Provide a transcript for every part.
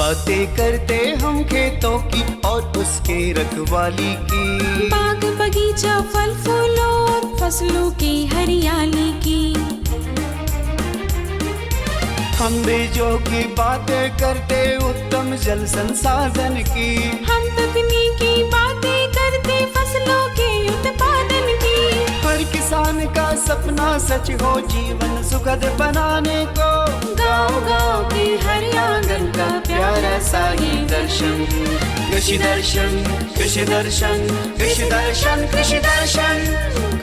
बातें करते हम खेतों की और उसके रखवाली की, बाग बगीचा फल फूलों और फसलों की हरियाली की। हम बीजों की बातें करते उत्तम जल संसाधन की, हम तकनीकी बातें करते फसलों के उत्पादन की। हर किसान का सपना सच हो जीवन सुखद बनाने को, गाँव-गाँव के हर आंगन का प्यारा सा ये दर्शन। कृषि दर्शन, कृषि दर्शन, कृषि दर्शन, कृषि दर्शन,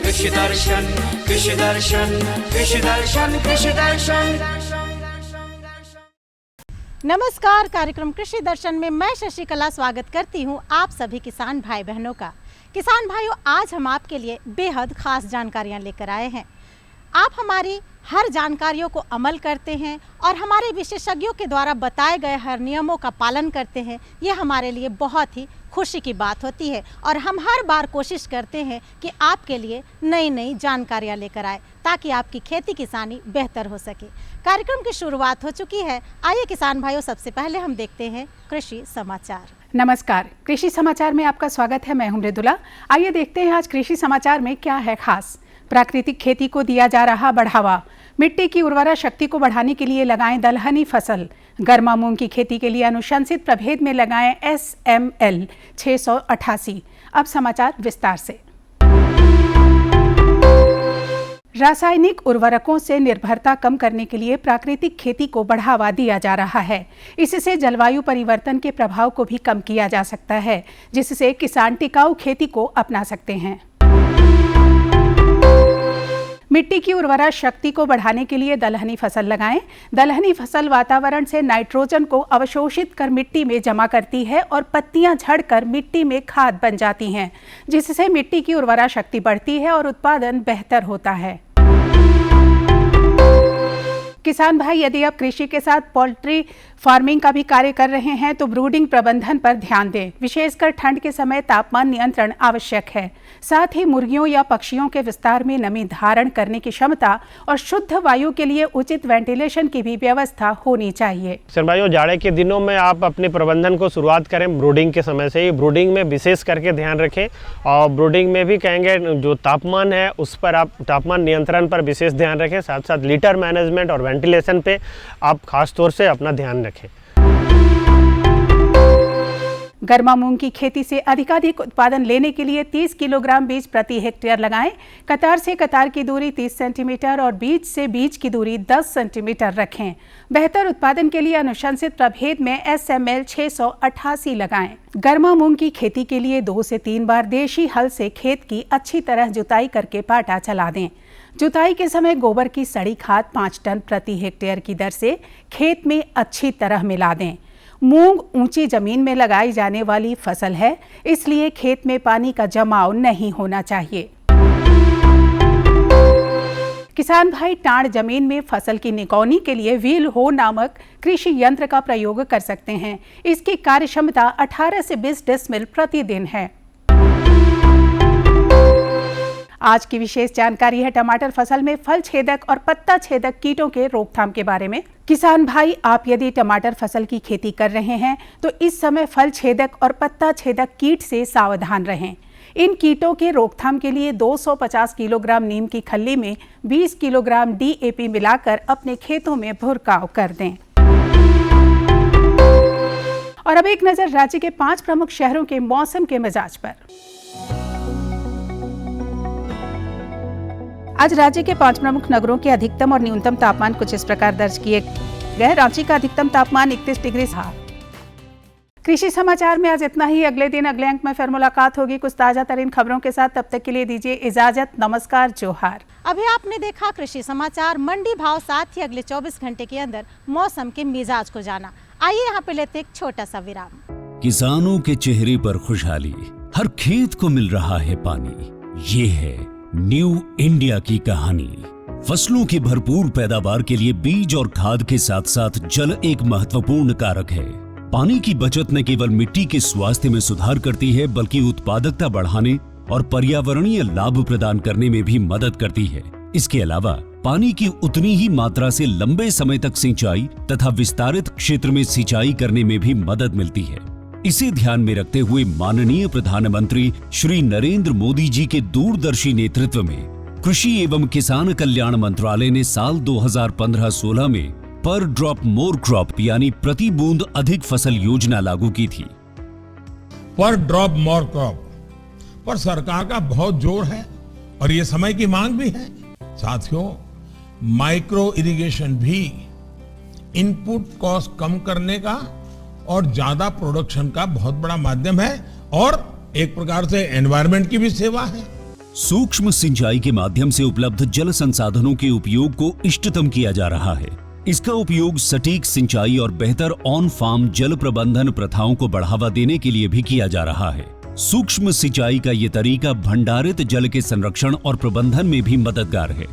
कृषि दर्शन, कृषि दर्शन, कृषि दर्शन, कृषि दर्शन। नमस्कार, कार्यक्रम कृषि दर्शन में मैं शशिकला स्वागत करती हूं आप सभी किसान भाई बहनों का। किसान भाइयों, आज हम आपके लिए बेहद खास जानकारियां लेकर आए हैं। आप हमारी हर जानकारियों को अमल करते हैं और हमारे विशेषज्ञों के द्वारा बताए गए हर नियमों का पालन करते हैं। ये हमारे लिए बहुत ही खुशी की बात होती है और हम हर बार कोशिश करते हैं कि आपके लिए नई नई जानकारियां लेकर आए ताकि आपकी खेती किसानी बेहतर हो सके। कार्यक्रम की शुरुआत हो चुकी है। आइए किसान भाइयों, सबसे पहले हम देखते हैं कृषि समाचार। नमस्कार, कृषि समाचार में आपका स्वागत है। मैं हूं मृदुला। आइए देखते हैं आज कृषि समाचार में क्या है खास। प्राकृतिक खेती को दिया जा रहा बढ़ावा, मिट्टी की उर्वरा शक्ति को बढ़ाने के लिए लगाएं दलहनी फसल, गर्मा मूंग की खेती के लिए अनुशंसित प्रभेद में लगाएं SML 688। अब समाचार विस्तार से। रासायनिक उर्वरकों से निर्भरता कम करने के लिए प्राकृतिक खेती को बढ़ावा दिया जा रहा है। इससे जलवायु परिवर्तन के प्रभाव को भी कम किया जा सकता है, जिससे किसान टिकाऊ खेती को अपना सकते हैं। मिट्टी की उर्वरा शक्ति को बढ़ाने के लिए दलहनी फसल लगाएं। दलहनी फसल वातावरण से नाइट्रोजन को अवशोषित कर मिट्टी में जमा करती है और पत्तियां झड़कर मिट्टी में खाद बन जाती हैं, जिससे मिट्टी की उर्वरा शक्ति बढ़ती है और उत्पादन बेहतर होता है। किसान भाई, यदि आप कृषि के साथ पोल्ट्री फार्मिंग का भी कार्य कर रहे हैं तो ब्रूडिंग प्रबंधन पर ध्यान दें। विशेषकर ठंड के समय तापमान नियंत्रण आवश्यक है। साथ ही मुर्गियों या पक्षियों के विस्तार में नमी धारण करने की क्षमता और शुद्ध वायु के लिए उचित वेंटिलेशन की भी व्यवस्था होनी चाहिए। किसान भाइयों, जाड़े के दिनों में आप अपने प्रबंधन को शुरुआत करें ब्रूडिंग के समय से ही। ब्रूडिंग में विशेष करके ध्यान रखें और ब्रूडिंग में भी कहेंगे जो तापमान है उस पर आप तापमान नियंत्रण पर विशेष ध्यान रखें। साथ साथ लीटर मैनेजमेंट और वेंटिलेशन पे आप खास तौर से अपना ध्यान रखें। गर्मा मूंग की खेती से अधिकाधिक उत्पादन लेने के लिए 30 किलोग्राम बीज प्रति हेक्टेयर लगाएं। कतार से कतार की दूरी 30 सेंटीमीटर और बीज से बीज की दूरी 10 सेंटीमीटर रखें। बेहतर उत्पादन के लिए अनुशंसित प्रभेद में SML 688 लगाएं। गर्मा मूंग की खेती के लिए 2 से 3 बार देशी हल से खेत की अच्छी तरह जुताई करके पाटा चला दें। जुताई के समय गोबर की सड़ी खाद 5 टन प्रति हेक्टेयर की दर से खेत में अच्छी तरह मिला दें। मूंग ऊंची जमीन में लगाई जाने वाली फसल है, इसलिए खेत में पानी का जमाव नहीं होना चाहिए। किसान भाई, टाण जमीन में फसल की निकौनी के लिए व्हील हो नामक कृषि यंत्र का प्रयोग कर सकते हैं। इसकी कार्य क्षमता 18 से 20 डेसिबल प्रतिदिन है। आज की विशेष जानकारी है टमाटर फसल में फल छेदक और पत्ता छेदक कीटों के रोकथाम के बारे में। किसान भाई, आप यदि टमाटर फसल की खेती कर रहे हैं तो इस समय फल छेदक और पत्ता छेदक कीट से सावधान रहें। इन कीटों के रोकथाम के लिए 250 किलोग्राम नीम की खल्ली में 20 किलोग्राम DAP मिलाकर अपने खेतों में भुरकाव कर दें। और अब एक नजर राज्य के 5 प्रमुख शहरों के मौसम के मिजाज पर। आज राज्य के 5 प्रमुख नगरों के अधिकतम और न्यूनतम तापमान कुछ इस प्रकार दर्ज किए गए। रांची का अधिकतम तापमान 31 डिग्री था। कृषि समाचार में आज इतना ही। अगले दिन अगले अंक में फिर मुलाकात होगी कुछ ताजा तरीन खबरों के साथ। तब तक के लिए दीजिए इजाजत। नमस्कार, जोहार। अभी आपने देखा कृषि समाचार, मंडी भाव, साथ ही अगले 24 घंटे के अंदर मौसम के मिजाज को जाना। आइए यहाँ पे लेते एक छोटा सा विराम। किसानों के चेहरे पर खुशहाली, हर खेत को मिल रहा है पानी। ये है न्यू इंडिया की कहानी। फसलों की भरपूर पैदावार के लिए बीज और खाद के साथ साथ जल एक महत्वपूर्ण कारक है। पानी की बचत न केवल मिट्टी के स्वास्थ्य में सुधार करती है बल्कि उत्पादकता बढ़ाने और पर्यावरणीय लाभ प्रदान करने में भी मदद करती है। इसके अलावा पानी की उतनी ही मात्रा से लंबे समय तक सिंचाई तथा विस्तारित क्षेत्र में सिंचाई करने में भी मदद मिलती है। इसे ध्यान में रखते हुए माननीय प्रधानमंत्री श्री नरेंद्र मोदी जी के दूरदर्शी नेतृत्व में कृषि एवं किसान कल्याण मंत्रालय ने साल 2015-16 में पर ड्रॉप मोर क्रॉप यानी प्रति बूंद अधिक फसल योजना लागू की थी। पर ड्रॉप मोर क्रॉप पर सरकार का बहुत जोर है और ये समय की मांग भी है। साथियों, माइक्रो इरिगेशन भी इनपुट कॉस्ट कम करने का और ज्यादा प्रोडक्शन का बहुत बड़ा माध्यम है और एक प्रकार से एनवायरनमेंट की भी सेवा है। सूक्ष्म सिंचाई के माध्यम से उपलब्ध जल संसाधनों के उपयोग को इष्टतम किया जा रहा है। इसका उपयोग सटीक सिंचाई और बेहतर ऑन फार्म जल प्रबंधन प्रथाओं को बढ़ावा देने के लिए भी किया जा रहा है। सूक्ष्म सिंचाई का ये तरीका भंडारित जल के संरक्षण और प्रबंधन में भी मददगार है।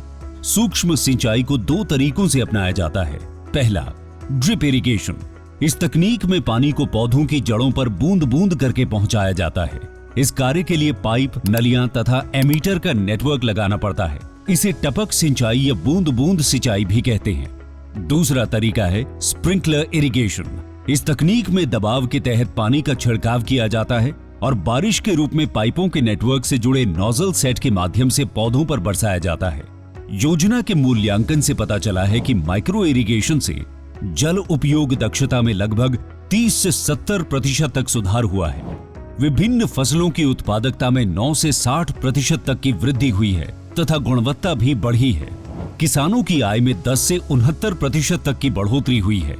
सूक्ष्म सिंचाई को 2 तरीकों से अपनाया जाता है। पहला, ड्रिप इरिगेशन। इस तकनीक में पानी को पौधों की जड़ों पर बूंद बूंद करके पहुंचाया जाता है। इस कार्य के लिए पाइप, नलियां तथा एमीटर का नेटवर्क लगाना पड़ता है। इसे टपक सिंचाई या बूंद बूंद सिंचाई भी कहते हैं। दूसरा तरीका है स्प्रिंकलर इरिगेशन। इस तकनीक में दबाव के तहत पानी का छिड़काव किया जाता है और बारिश के रूप में पाइपों के नेटवर्क से जुड़े नोजल सेट के माध्यम से पौधों पर बरसाया जाता है। योजना के मूल्यांकन से पता चला है कि माइक्रो इरिगेशन से जल उपयोग दक्षता में लगभग 30 से 70% तक सुधार हुआ है। विभिन्न फसलों की उत्पादकता में 9 से 60% तक की वृद्धि हुई है तथा गुणवत्ता भी बढ़ी है। किसानों की आय में 10 से 69% तक की बढ़ोतरी हुई है।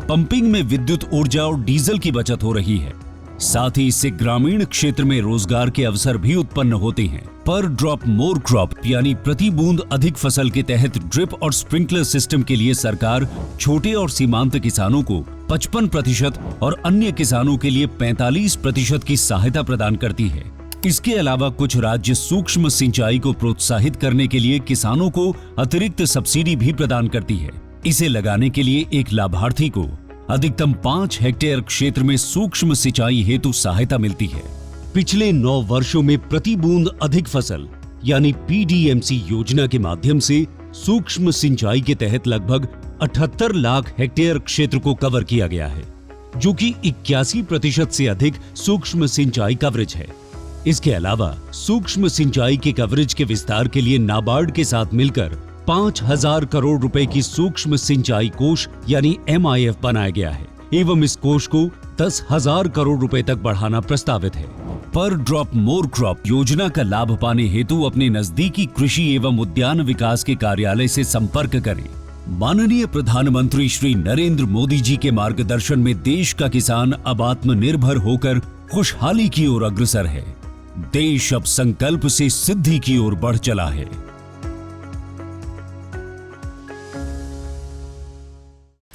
पंपिंग में विद्युत ऊर्जा और डीजल की बचत हो रही है। साथ ही इससे ग्रामीण क्षेत्र में रोजगार के अवसर भी उत्पन्न होते हैं। पर ड्रॉप मोर क्रॉप यानी प्रति बूंद अधिक फसल के तहत ड्रिप और स्प्रिंकलर सिस्टम के लिए सरकार छोटे और सीमांत किसानों को 55% और अन्य किसानों के लिए 45% की सहायता प्रदान करती है। इसके अलावा कुछ राज्य सूक्ष्म सिंचाई को प्रोत्साहित करने के लिए किसानों को अतिरिक्त सब्सिडी भी प्रदान करती है। इसे लगाने के लिए एक लाभार्थी को अधिकतम 5 हेक्टेयर क्षेत्र में सूक्ष्म सिंचाई हेतु सहायता मिलती है। पिछले 9 वर्षों में प्रति बूंद अधिक फसल यानी PDMC योजना के माध्यम से सूक्ष्म सिंचाई के तहत लगभग 78 लाख हेक्टेयर क्षेत्र को कवर किया गया है, जो कि 81% से अधिक सूक्ष्म सिंचाई कवरेज है। इसके अलावा सूक्ष्म सिंचाई के कवरेज के विस्तार के लिए नाबार्ड के साथ मिलकर 5,000 करोड़ रुपए की सूक्ष्म सिंचाई कोष यानी MIF बनाया गया है एवं इस कोष को 10,000 करोड़ रुपए तक बढ़ाना प्रस्तावित है। पर ड्रॉप मोर क्रॉप योजना का लाभ पाने हेतु अपने नजदीकी कृषि एवं उद्यान विकास के कार्यालय से संपर्क करें। माननीय प्रधानमंत्री श्री नरेंद्र मोदी जी के मार्गदर्शन में देश का किसान अब आत्मनिर्भर होकर खुशहाली की ओर अग्रसर है। देश अब संकल्प से सिद्धि की ओर बढ़ चला है।